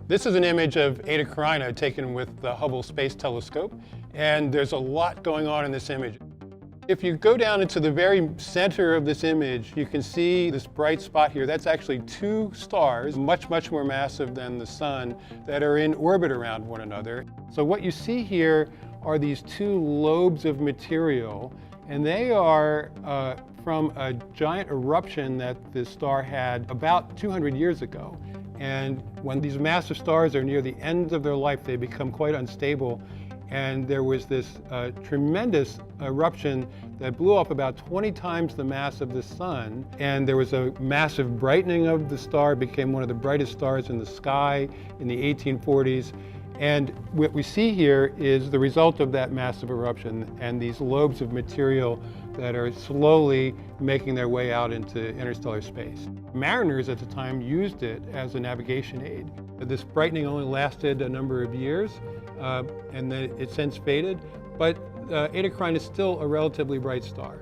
This is an image of Eta Carina taken with the Hubble Space Telescope, and there's a lot going on in this image. If you go down into the very center of this image, you can see this bright spot here. That's actually two stars, much more massive than the Sun, that are in orbit around one another. So what you see here are these two lobes of material, and they are from a giant eruption that the star had about 200 years ago. And when these massive stars are near the end of their life, they become quite unstable. And there was this tremendous eruption that blew up about 20 times the mass of the Sun. And there was a massive brightening of the star. It became one of the brightest stars in the sky in the 1840s. And what we see here is the result of that massive eruption and these lobes of material that are slowly making their way out into interstellar space. Mariners at the time used it as a navigation aid. This brightening only lasted a number of years, and then it since faded, but Eta Carina is still a relatively bright star.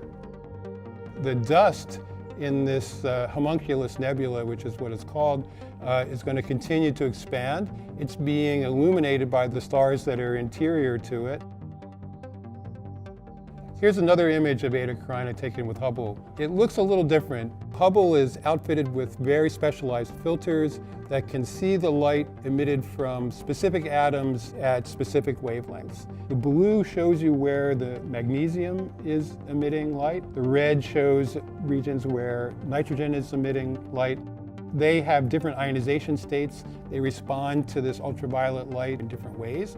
The dust in this homunculus nebula, which is what it's called, is going to continue to expand. It's being illuminated by the stars that are interior to it. Here's another image of Eta Carina taken with Hubble. It looks a little different. Hubble is outfitted with very specialized filters that can see the light emitted from specific atoms at specific wavelengths. The blue shows you where the magnesium is emitting light. The red shows regions where nitrogen is emitting light. They have different ionization states. They respond to this ultraviolet light in different ways.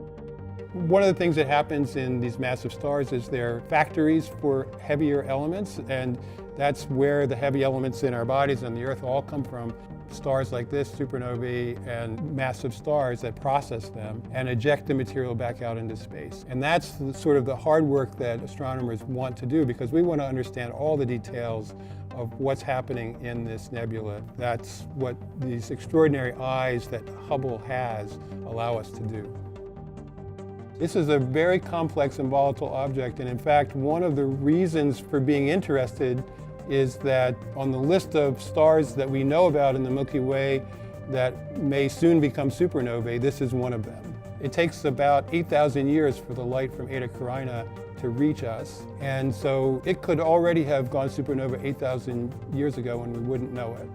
One of the things that happens in these massive stars is they're factories for heavier elements, and that's where the heavy elements in our bodies and the Earth all come from. Stars like this, supernovae, and massive stars that process them and eject the material back out into space. And that's sort of the hard work that astronomers want to do, because we want to understand all the details of what's happening in this nebula. That's what these extraordinary eyes that Hubble has allow us to do. This is a very complex and volatile object, and in fact, one of the reasons for being interested is that on the list of stars that we know about in the Milky Way that may soon become supernovae, this is one of them. It takes about 8,000 years for the light from Eta Carina to reach us, and so it could already have gone supernova 8,000 years ago and we wouldn't know it.